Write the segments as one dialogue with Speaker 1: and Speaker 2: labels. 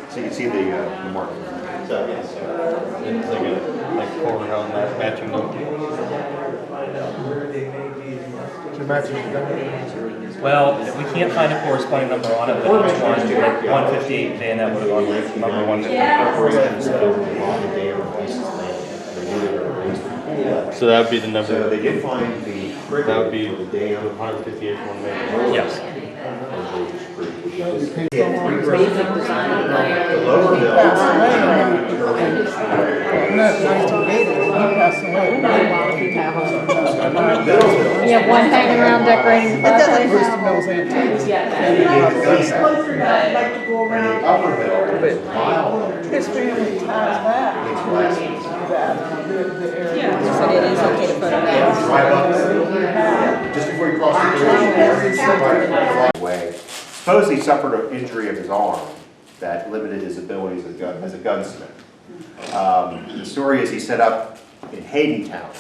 Speaker 1: So you can see the mark. So yes, it's like a core around that matching look.
Speaker 2: Well, if we can't find a corresponding number on it, but each one, like 158 bayonet would have gone with number 158.
Speaker 1: So that would be the number. So they did find the trigger. That would be the day on 158 one man.
Speaker 2: Yes.
Speaker 1: The lower bill.
Speaker 3: You have one hanging around decorating the fireplace.
Speaker 4: His family ties back to that area.
Speaker 3: So it is okay to photograph.
Speaker 1: Drive up just before you cross the way. Suppose he suffered an injury of his arm that limited his abilities as a gunsmith. The story is he set up in Haydentown,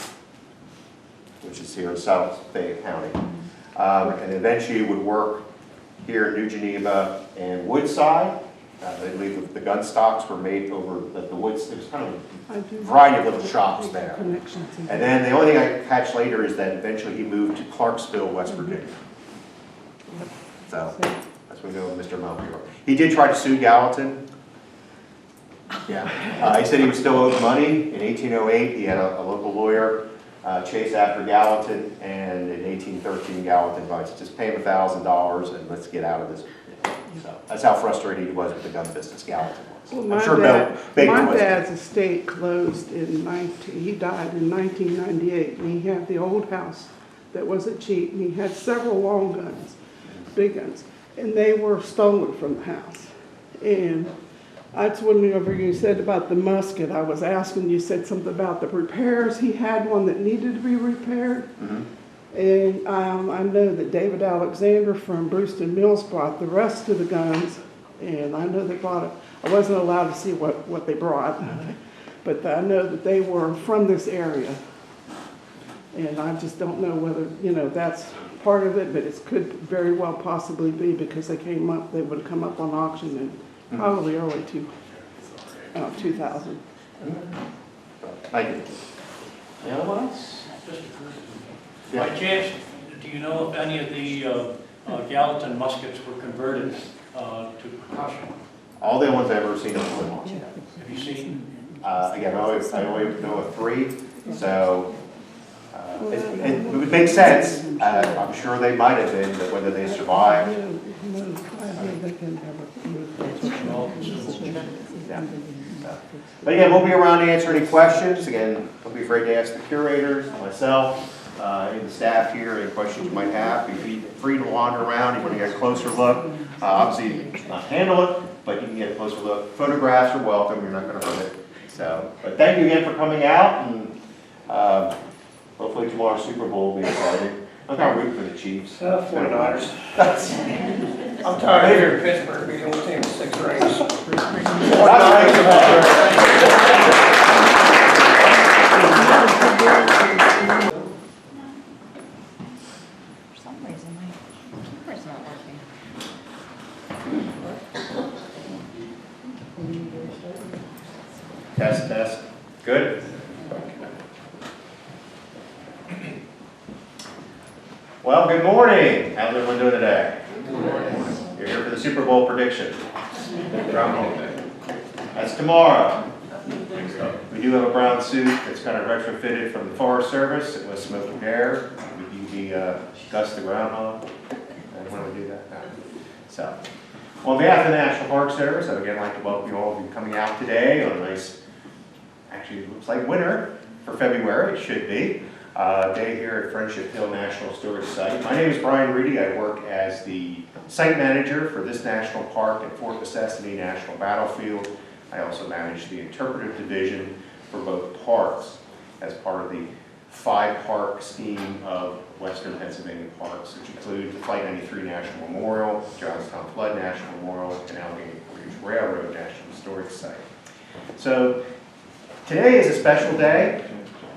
Speaker 1: which is here in South Bay County, and eventually would work here in New Geneva and Woodside. I believe the gun stocks were made over the woods. There was kind of a variety of little shops there. And then the only thing I catch later is that eventually he moved to Clarksville, West Virginia. So that's when we go with Mr. Mountjoy. He did try to sue Gallatin. Yeah. He said he was still owed money. In 1808, he had a local lawyer chase after Gallatin, and in 1813, Gallatin advised, just pay him $1,000 and let's get out of this. So that's how frustrated he was with the gun business, Gallatin was.
Speaker 4: Well,
Speaker 1: I'm sure
Speaker 4: my dad's estate closed he died in 1998, and he had the old house that wasn't cheap, and he had several long guns, big guns, and they were stolen from the house. And that's whenever you said about the musket, I was asking, you said something about the repairs. He had one that needed to be repaired.
Speaker 1: Mm-hmm.
Speaker 4: And I know that David Alexander from Brewston Mills brought the rest of the guns, and I know they brought it. I wasn't allowed to see what they brought, but I know that they were from this area. And I just don't know whether, that's part of it, but it could very well possibly be because they would have come up on auction in probably early 2000.
Speaker 1: Thank you.
Speaker 5: Anyone else? By chance, do you know if any of the Gallatin muskets were converted to percussion?
Speaker 1: All the ones I've ever seen are flint ones.
Speaker 5: Have you seen?
Speaker 1: Again, I only know of 3, so it would make sense. I'm sure they might have been, but whether they survived. Yeah. But again, we'll be around to answer any questions. Again, don't be afraid to ask the curators, myself, any of the staff here, any questions you might have. Be free to wander around. You want to get a closer look. Obviously, not handle it, but you can get a closer look. Photographs are welcome. You're not going to hurt it. So, but thank you again for coming out, and hopefully tomorrow's Super Bowl will be exciting. I'm kind of rooting for the Chiefs.
Speaker 6: 49ers. I'm tired of hearing Pittsburgh be the only team with 6 rings.
Speaker 3: For some reason, my camera's not working.
Speaker 1: Test. Good. Well, good morning. How's everyone doing today? Good morning. You're here for the Super Bowl prediction. Drum roll. That's tomorrow. We do have a brown suit that's kind of retrofitted from the Forest Service. It was smoking air. Would you be Gus the groundhog? Anyone would do that? No. So, on behalf of the National Park Service, I would again like to welcome you all to be coming out today on a nice, actually it looks like winter for February. It should be. Day here at Friendship Hill National Storage Site. My name is Brian Reedy. I work as the site manager for this national park at Fort Necessity National Battlefield. I also manage the interpretive division for both parks as part of the 5-park scheme of Western Pennsylvania parks, which include the Flight 93 National Memorial, Johnstown Flood National Memorial, and Allegheny Ridge Railroad National Storage Site. So today is a special day.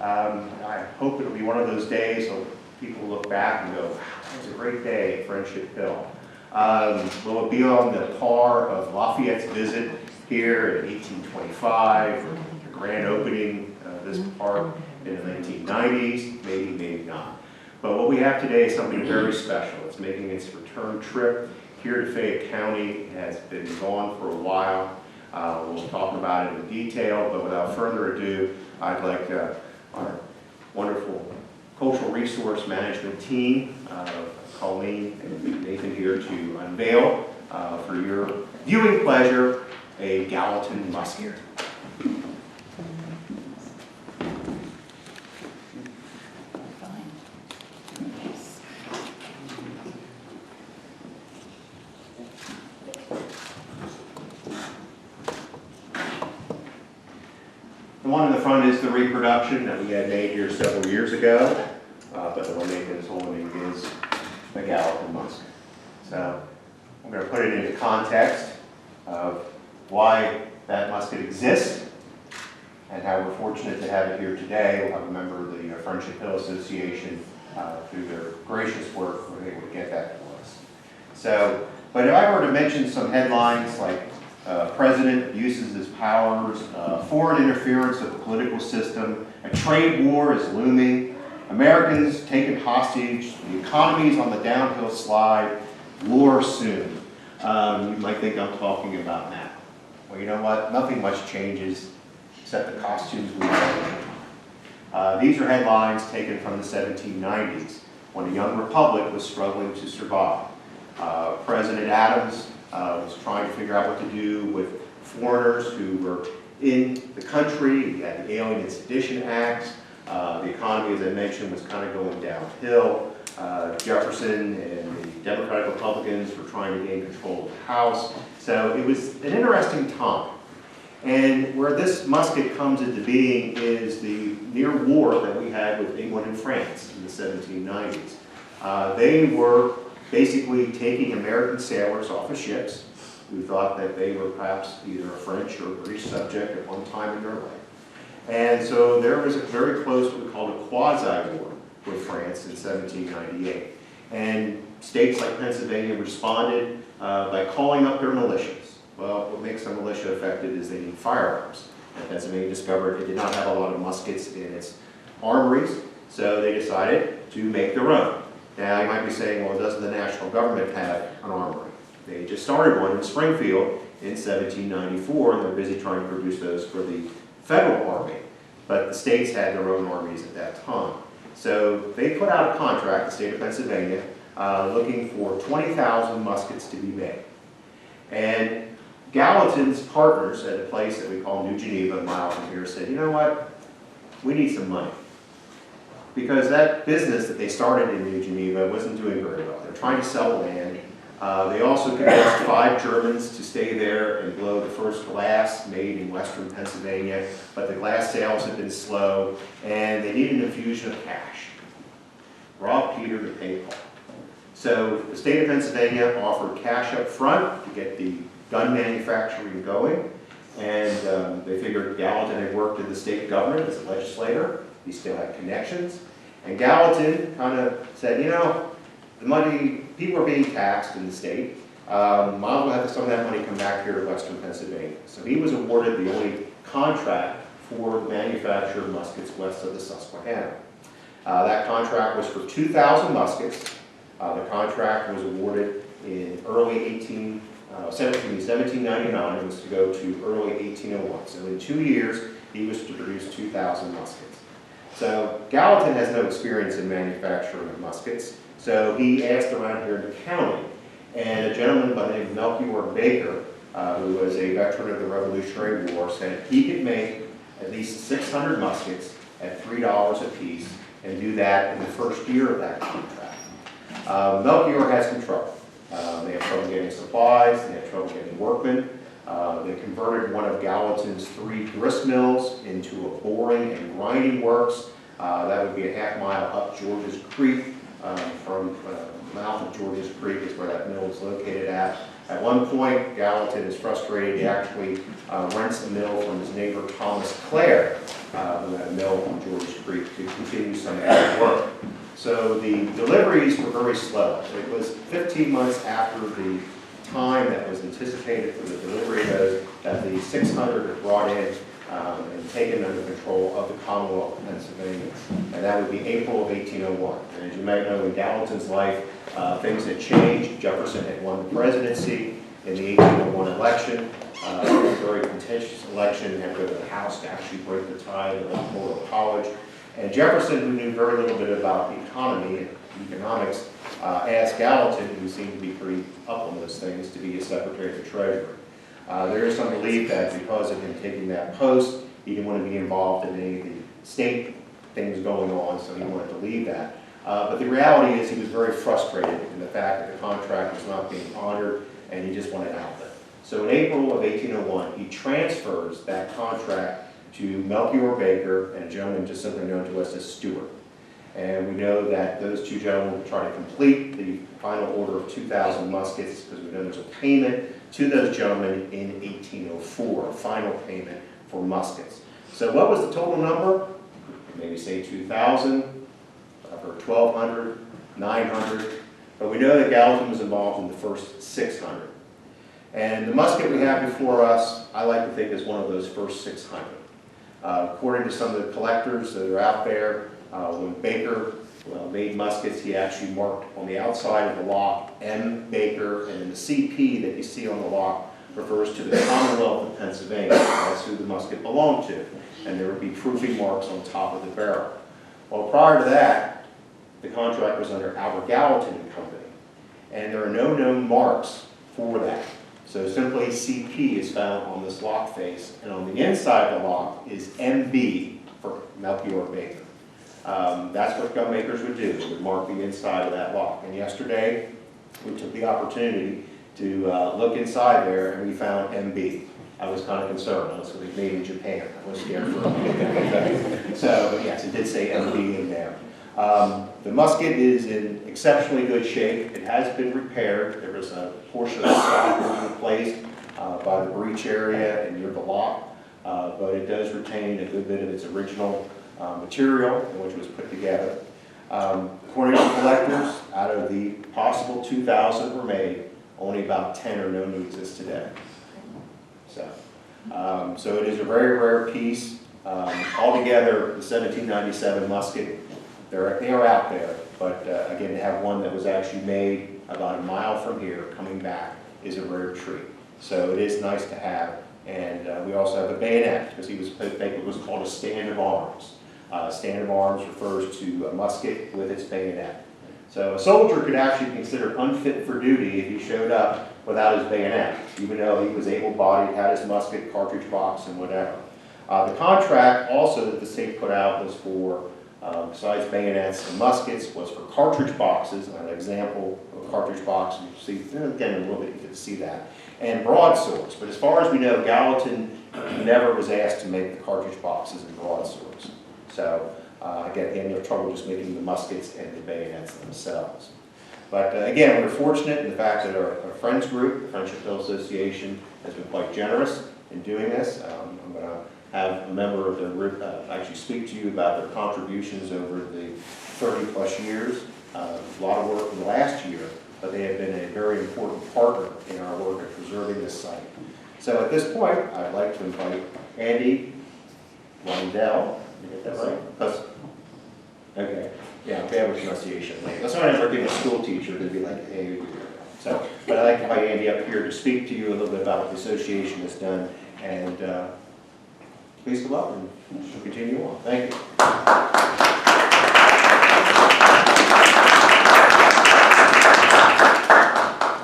Speaker 1: I hope it'll be one of those days where people look back and go, wow, it was a great day at Friendship Hill. Will it be on the par of Lafayette's visit here in 1825, the grand opening of this park in the 1990s, maybe not. But what we have today is something very special. It's making its return trip here to Fayette County. It has been gone for a while. We'll talk about it in detail, but without further ado, I'd like our wonderful cultural resource management team, Colleen and Nathan here to unveil for your viewing pleasure a Gallatin musket. The one in the front is the reproduction that we had made here several years ago, but the one Nathan is holding is the Gallatin musket. So I'm going to put it into context of why that musket exists and how we're fortunate to have it here today. We'll have a member of the Friendship Hill Association, through their gracious work, were able to get that for us. So, but if I were to mention some headlines like President abuses his powers, foreign interference of the political system, a trade war is looming, Americans taken hostage, the economy is on the downhill slide, war soon. You might think I'm talking about now. Well, you know what? Nothing much changes except the costumes we wear. These are headlines taken from the 1790s when a young republic was struggling to survive. President Adams was trying to figure out what to do with foreigners who were in the country. He had the Alien and Sedition Acts. The economy, as I mentioned, was kind of going downhill. Jefferson and the Democratic Republicans were trying to gain control of the House. So it was an interesting time. And where this musket comes into being is the near war that we had with England and France in the 1790s. They were basically taking American sailors off of ships who thought that they were perhaps either a French or British subject at one time in their life. And so there was a very close, what we called a quasi-war with France in 1798. And states like Pennsylvania responded by calling up their militias. Well, what makes a militia effective is they need firearms. And Pennsylvania discovered it did not have a lot of muskets in its armories, so they decided to make their own. Now, you might be saying, well, doesn't the national government have an armory? They just started one in Springfield in 1794, and they're busy trying to produce those for the federal army. But the states had their own armies at that time. So they put out a contract, the state of Pennsylvania, looking for 20,000 muskets to be made. And Gallatin's partners at a place that we call New Geneva, a mile from here, said, you know what, we need some money. Because that business that they started in New Geneva wasn't doing very well. They're trying to sell land. They also convinced 5 Germans to stay there and blow the first glass made in western Pennsylvania, but the glass sales had been slow, and they needed an infusion of cash. Rob Peter to pay Paul. So the state of Pennsylvania offered cash up front to get the gun manufacturing going, and they figured Gallatin had worked in the state government as a legislator. He still had connections. And Gallatin kind of said, you know, the money, people are being taxed in the state. Might as well have some of that money come back here to western Pennsylvania. So he was awarded the only contract for the manufacture of muskets west of the Susquehanna. That contract was for 2,000 muskets. The contract was awarded in early 1799. It was to go to early 1801. So in 2 years, he was to produce 2,000 muskets. So Gallatin has no experience in manufacturing of muskets, so he asked around here in the county, and a gentleman by the name of Melchior Baker, who was a veteran of the Revolutionary War, said he could make at least 600 muskets at $3 a piece and do that in the first year of that contract. Melchior had some trouble. They had trouble getting supplies, they had trouble getting workmen. They converted one of Gallatin's 3 grist mills into a boring and grinding works. That would be a half-mile up George's Creek. From the mouth of George's Creek is where that mill is located at. At one point, Gallatin is frustrated. He actually rents the mill from his neighbor Thomas Clare, who had a mill on George's Creek, to continue some of that work. So the deliveries were very slow. It was 15 months after the time that was anticipated for the delivery of those that the 600 are brought in and taken under control of the Commonwealth of Pennsylvania. And that would be April of 1801. And as you may know, in Gallatin's life, things had changed. Jefferson had won the presidency in the 1801 election. It was a very contentious election, had to go to the House to actually break the tie of the Electoral College. And Jefferson, who knew very little bit about economy and economics, asked Gallatin, who seemed to be pretty up on those things, to be his Secretary of the Treasury. There is some belief that because of him taking that post, he didn't want to be involved in any of the state things going on, so he wanted to leave that. But the reality is he was very frustrated in the fact that the contract was not being honored, and he just wanted out there. So in April of 1801, he transfers that contract to Melchior Baker and a gentleman just simply known to us as Stewart. And we know that those two gentlemen will try to complete the final order of 2,000 muskets, because we know there's a payment to those gentlemen in 1804, a final payment for muskets. So what was the total number? Maybe say 2,000, or 1,200, 900, but we know that Gallatin was involved in the first 600. And the musket we have before us, I like to think is one of those first 600. According to some of the collectors that are out there, when Baker made muskets, he actually marked on the outside of the lock M. Baker, and then the CP that you see on the lock refers to the Commonwealth of Pennsylvania. That's who the musket belonged to. And there would be proofing marks on top of the barrel. Well, prior to that, the contract was under Albert Gallatin and Company. And there are no known marks for that. So simply CP is found on this lock face, and on the inside of the lock is MB for Melchior Baker. That's what gun makers would do. They would mark the inside of that lock. And yesterday, we took the opportunity to look inside there, and we found MB. I was kind of concerned. It was made in Japan. I was scared for it. So, but yes, it did say MB in there. The musket is in exceptionally good shape. It has been repaired. There was a portion of the stock that was replaced by the breech area and near the lock, but it does retain a good bit of its original material in which it was put together. According to collectors, out of the possible 2,000 were made, only about 10 are known to exist today. So it is a very rare piece. Altogether, the 1797 musket, they are out there, but again, to have one that was actually made about a mile from here coming back is a rare treat. So it is nice to have. And we also have a bayonet, because it was called a stand of arms. Stand of arms refers to a musket with its bayonet. So a soldier could actually be considered unfit for duty if he showed up without his bayonet, even though he was able-bodied, had his musket, cartridge box, and whatever. The contract also that the state put out was for, besides bayonets and muskets, was for cartridge boxes. An example of a cartridge box, you see, again, in a little bit you can see that, and broadswords. But as far as we know, Gallatin never was asked to make the cartridge boxes and broadswords. So again, you have trouble just making the muskets and the bayonets themselves. But again, we're fortunate in the fact that our friends group, the Friendship Hill Association, has been quite generous in doing this. I'm going to have a member of the group actually speak to you about their contributions over the 30-plus years. A lot of work in the last year, but they have been a very important partner in our work at preserving this site. So at this point, I'd like to invite Andy Wendell. Did you get that right? Okay. Yeah, bad with pronunciation. That's why I never being a school teacher to be like, hey, so. But I'd like to invite Andy up here to speak to you a little bit about what the association has done, and please come up and we'll continue on. Thank you.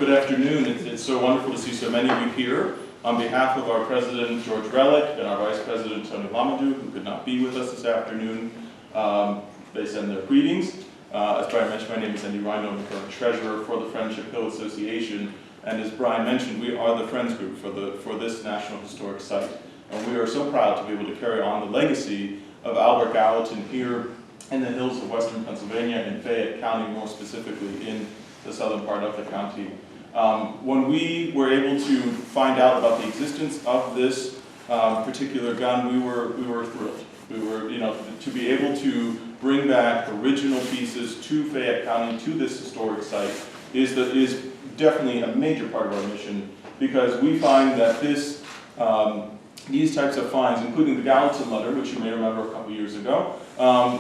Speaker 7: Good afternoon. It's so wonderful to see so many of you here. On behalf of our president, George Relic, and our vice president, Tony Lamadou, who could not be with us this afternoon, they send their greetings. As Brian mentioned, my name is Andy Rhino. I'm the treasurer for the Friendship Hill Association. And as Brian mentioned, we are the Friends Group for this National Historic Site. And we are so proud to be able to carry on the legacy of Albert Gallatin here in the hills of western Pennsylvania, in Fayette County, more specifically in the southern part of the county. When we were able to find out about the existence of this particular gun, we were thrilled. We were, to be able to bring back original pieces to Fayette County, to this historic site, is definitely a major part of our mission, because we find that this these types of finds, including the Gallatin letter, which you may remember a couple years ago,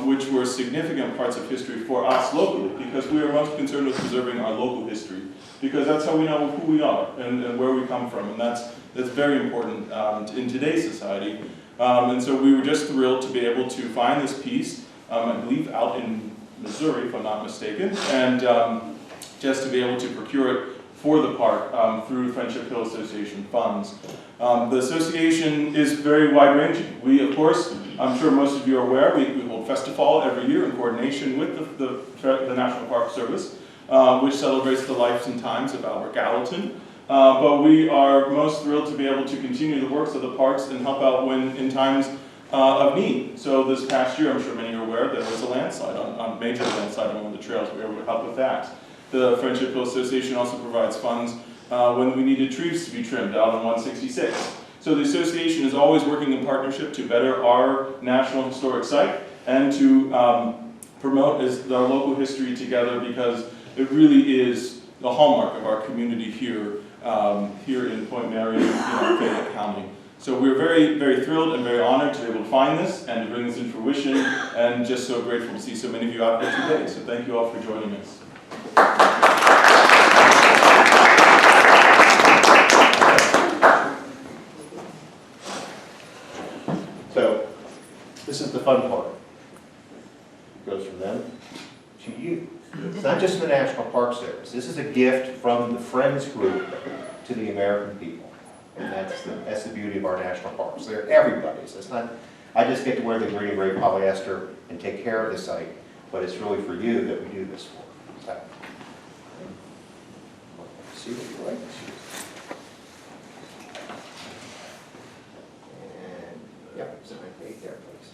Speaker 7: which were significant parts of history for us locally, because we are most concerned with preserving our local history, because that's how we know who we are and where we come from, and that's very important in today's society. And so we were just thrilled to be able to find this piece, I believe out in Missouri, if I'm not mistaken, and just to be able to procure it for the park through Friendship Hill Association funds. The association is very wide-ranging. We, of course, I'm sure most of you are aware, we hold Festival every year in coordination with the National Park Service, which celebrates the lives and times of Albert Gallatin. But we are most thrilled to be able to continue the works of the parks and help out when in times of need. So this past year, I'm sure many are aware, there was a landslide, on major landslide on one of the trails. We were able to help with that. The Friendship Hill Association also provides funds when we needed trees to be trimmed out on 166. So the association is always working in partnership to better our National Historic Site and to promote our local history together, because it really is the hallmark of our community here in Point Mary, Fayette County. So we're very, very thrilled and very honored to be able to find this and to bring this into fruition, and just so grateful to see so many of you out there today. So thank you all for joining us.
Speaker 1: So, this is the fun part. It goes from them to you. It's not just the National Park Service. This is a gift from the Friends Group to the American people. And that's the beauty of our national parks. They're everybody's. It's not, I just get to wear the green and gray polyester and take care of the site, but it's really for you that we do this for. So, see what you like. And, yeah, sign my date there, please.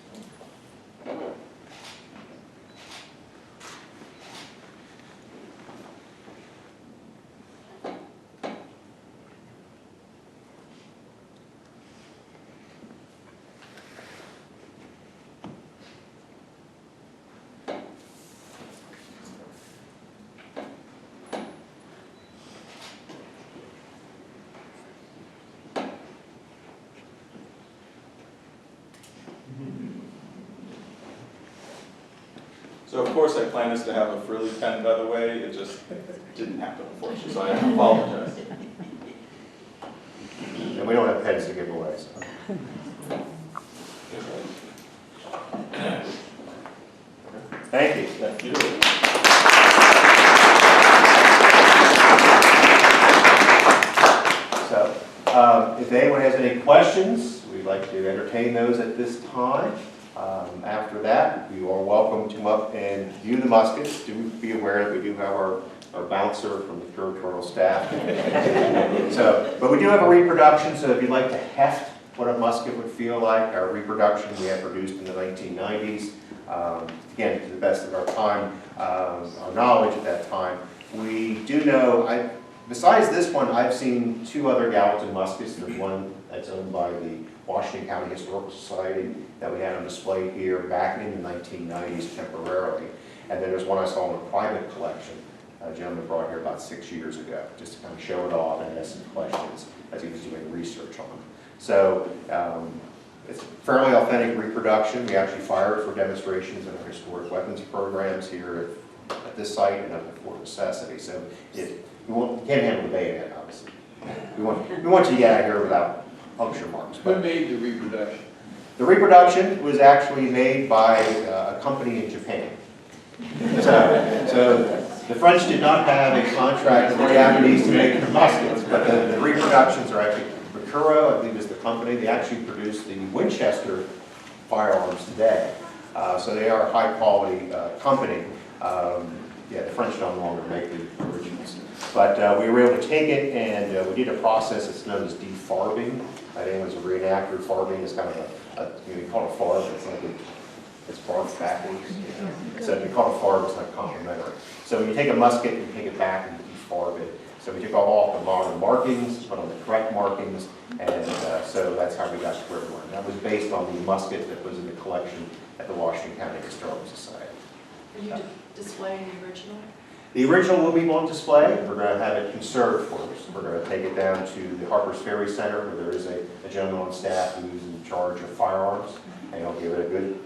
Speaker 7: So of course I planned us to have a frilly pen, by the way, it just didn't happen, unfortunately, so I apologize.
Speaker 1: And we don't have pens to give away, so. Thank you.
Speaker 7: Thank you.
Speaker 1: So, if anyone has any questions, we'd like to entertain those at this time. After that, you are welcome to come up and view the muskets. Do be aware that we do have our bouncer from the curatorial staff. But we do have a reproduction, so if you'd like to heft what a musket would feel like, our reproduction we have produced in the 1990s. Again, to the best of our time, our knowledge at that time. We do know, besides this one, I've seen two other Gallatin muskets. There's one that's owned by the Washington County Historical Society that we had on display here back in the 1990s temporarily. And then there's one I saw in a private collection a gentleman brought here about 6 years ago, just to kind of show it off and ask some questions as he was doing research on them. So it's a fairly authentic reproduction. We actually fired for demonstrations in our historic weapons programs here at this site and up at Fort Necessity. So you can't handle the bayonet, obviously. We want you to get out of here without puncture marks.
Speaker 6: Who made the reproduction?
Speaker 1: The reproduction was actually made by a company in Japan. So the French did not have a contract with the Japanese to make the muskets, but the reproductions are actually, Bakuro, I believe is the company, they actually produce the Winchester firearms today. So they are a high quality company. Yeah, the French no longer make the originals. But we were able to take it and we did a process that's known as defarbing. Anyone's a reenactor, farbing is kind of you call it a farb, it's like it's barbed backwards. So if you call it a farb, it's not complimentary. So when you take a musket, you take it back and you defarb it. So we took all the modern markings, put on the correct markings, and so that's how we got to where we were. And that was based on the musket that was in the collection at the Washington County Historical Society.
Speaker 3: Are you displaying the original?
Speaker 1: The original will be on display. We're going to have it conserved first. We're going to take it down to the Harper's Ferry Center, where there is a gentleman on staff who's in charge of firearms, and he'll give it a good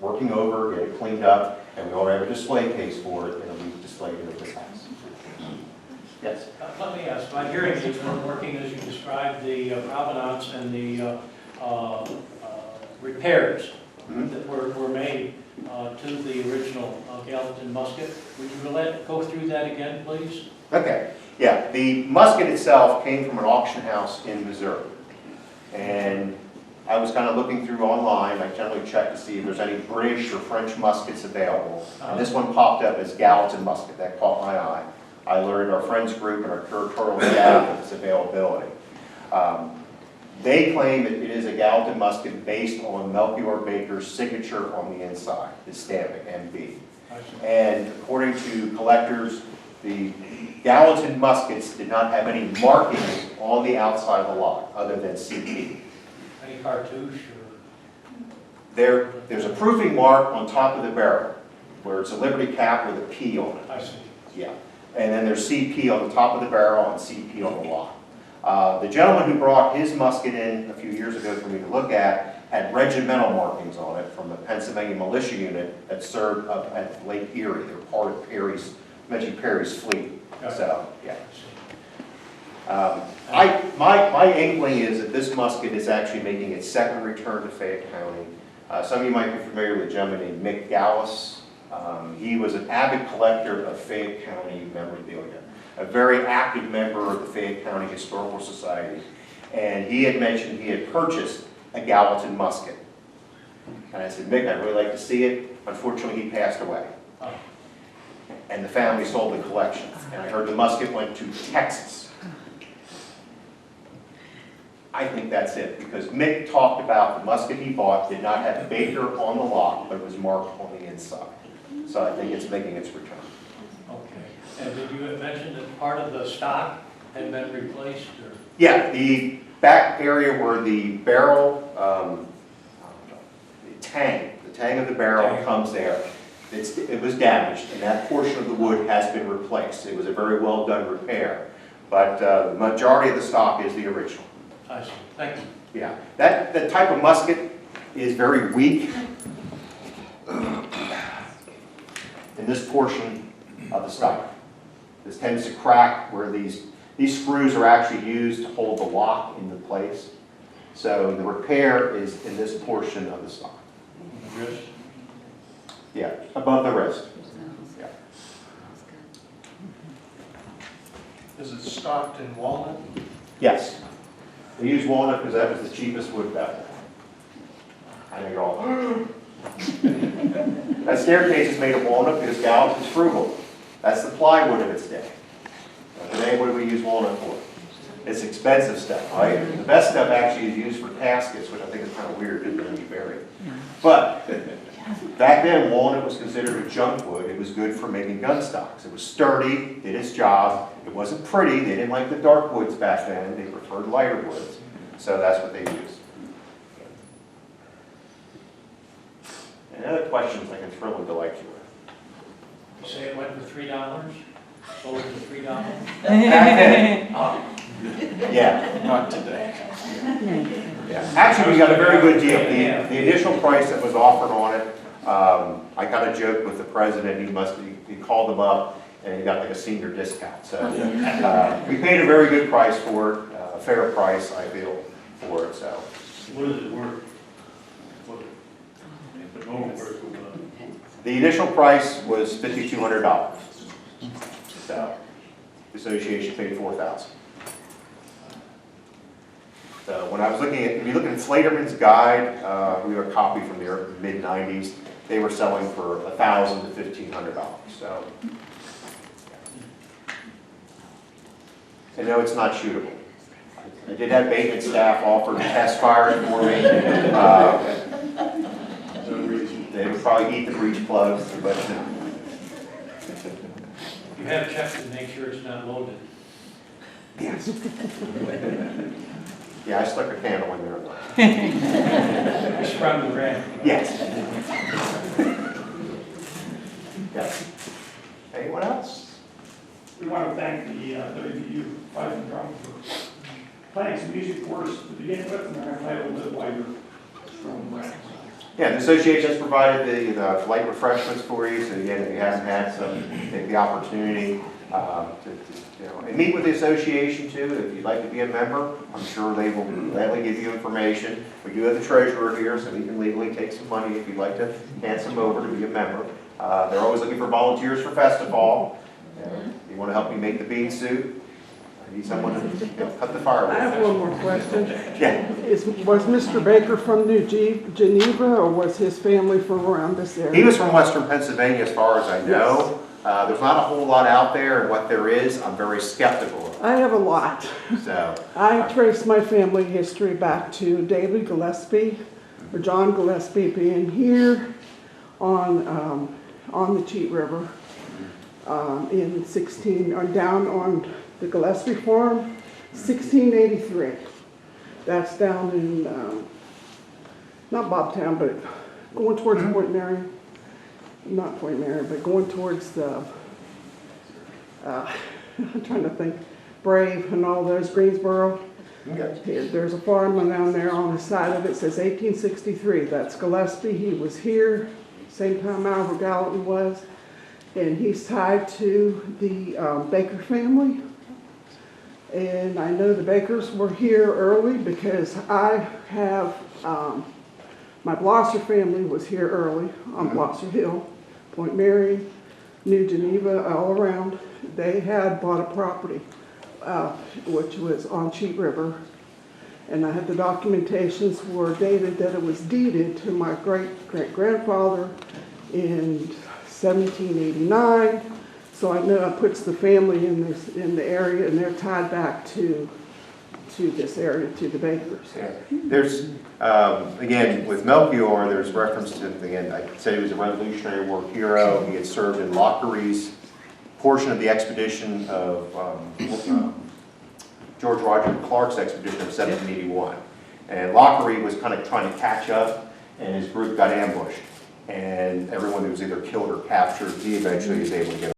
Speaker 1: working over, get it cleaned up, and we already have a display case for it, and it'll be displayed in this house. Yes?
Speaker 5: Let me ask, my hearing aids weren't working as you described the provenance and the repairs that were made to the original Gallatin musket. Would you go through that again, please?
Speaker 1: Okay, yeah, the musket itself came from an auction house in Missouri. And I was kind of looking through online. I generally check to see if there's any British or French muskets available. And this one popped up as Gallatin musket. That caught my eye. I alerted our friends group and our curatorial staff of its availability. They claim that it is a Gallatin musket based on Melchior Baker's signature on the inside, his stamping, MB. And according to collectors, the Gallatin muskets did not have any markings on the outside of the lock other than CP.
Speaker 5: Any cartouche
Speaker 1: There's a proofing mark on top of the barrel where it's a Liberty cap with a P on it.
Speaker 5: I see.
Speaker 1: Yeah. And then there's CP on the top of the barrel and CP on the lock. The gentleman who brought his musket in a few years ago for me to look at had regimental markings on it from the Pennsylvania militia unit that served up at Lake Erie. They're part of Perry's fleet. So, yeah. My inkling is that this musket is actually making its second return to Fayette County. Some of you might be familiar with a gentleman named Mick Gallus. He was an avid collector of Fayette County memorabilia, a very active member of the Fayette County Historical Society. And he had mentioned he had purchased a Gallatin musket. And I said, Mick, I'd really like to see it. Unfortunately, he passed away. And the family sold the collection. And I heard the musket went to Texas. I think that's it, because Mick talked about the musket he bought did not have Baker on the lock, but it was marked on the inside. So I think it's making its return.
Speaker 5: Okay. And did you mention that part of the stock had been replaced? Or?
Speaker 1: Yeah, the back area where the barrel, the tang of the barrel comes there. It was damaged, and that portion of the wood has been replaced. It was a very well done repair, but the majority of the stock is the original.
Speaker 5: I see. Thank you.
Speaker 1: Yeah, that type of musket is very weak in this portion of the stock. This tends to crack where these screws are actually used to hold the lock into place. So the repair is in this portion of the stock.
Speaker 5: Wrist?
Speaker 1: Yeah, above the wrist. Yeah.
Speaker 6: Is it stocked in walnut?
Speaker 1: Yes. They use walnut because that was the cheapest wood back then. I know you're all. That staircase is made of walnut because Gallatin's frugal. That's the plywood of its day. And today, what do we use walnut for? It's expensive stuff, right? The best stuff actually is used for caskets, which I think is kind of weird to be buried. But back then, walnut was considered a junk wood. It was good for making gun stocks. It was sturdy, did its job. It wasn't pretty. They didn't like the dark woods back then. They preferred lighter woods. So that's what they used. Any other questions I can thrill and delight you with?
Speaker 5: You say it went for $3? Sold for $3?
Speaker 1: Back then. Yeah.
Speaker 7: Not today.
Speaker 1: Yeah. Actually, we got a very good deal. The initial price that was offered on it, I kind of joked with the president. He called them up and he got like a senior discount. So we paid a very good price for it, a fair price, I feel, for it. So.
Speaker 5: What is it worth?
Speaker 1: The initial price was $5,200. So the association paid $4,000. So when I was looking at, if you look at Slaterman's guide, we have a copy from the mid-90s. They were selling for $1,000 to $1,500. So, I know it's not shootable. I did have maintenance staff offer to test fire it for me. They would probably eat the breech plugs, but.
Speaker 5: You have checked to make sure it's not loaded.
Speaker 1: Yes. Yeah, I stuck a candle in there.
Speaker 5: You sprung the ramp.
Speaker 1: Yes. Yes. Anyone else?
Speaker 6: thank the WVU Fife and Drum for playing some music for us to begin with, and then I'll play a little bit later from
Speaker 1: Yeah, the association has provided the light refreshments for you, so again, if you haven't had some, take the opportunity and meet with the association too. If you'd like to be a member, I'm sure they will gladly give you information. We do have the treasurer here, so he can legally take some money if you'd like to hand some over to be a member. They're always looking for volunteers for festival. If you want to help me make the bean soup, I need someone to cut the firewood.
Speaker 4: I have one more question.
Speaker 1: Yeah.
Speaker 4: Was Mr. Baker from New Geneva, or was his family from around this area?
Speaker 1: He was from Western Pennsylvania, as far as I know. There's not a whole lot out there, and what there is, I'm very skeptical of.
Speaker 4: I have a lot.
Speaker 1: So
Speaker 4: I traced my family history back to David Gillespie, or John Gillespie, being here on the Cheat River in down on the Gillespie Farm, 1683. That's down in, not Bobtown, but going towards Point Mary. Not Point Mary, but going towards the, I'm trying to think, Brave and all those, Greensboro.
Speaker 1: okay.
Speaker 4: There's a farm down there on the side of it, says 1863. That's Gillespie. He was here, same time Albert Gallatin was. And he's tied to the Baker family. And I know the Bakers were here early because I have, my Blosser family was here early on Blosser Hill, Point Mary, New Geneva, all around. They had bought a property, which was on Cheat River. And I had the documentations were dated that it was deeded to my great-great-grandfather in 1789. So I know it puts the family in the area, and they're tied back to this area, to the Bakers.
Speaker 1: Yeah. There's, again, with Melchior, there's reference to, again, I said he was a Revolutionary War hero. He had served in Lockery's portion of the expedition of George Roger Clark's expedition of 1781. And Lockery was kind of trying to catch up, and his group got ambushed. And everyone was either killed or captured. He eventually was able to get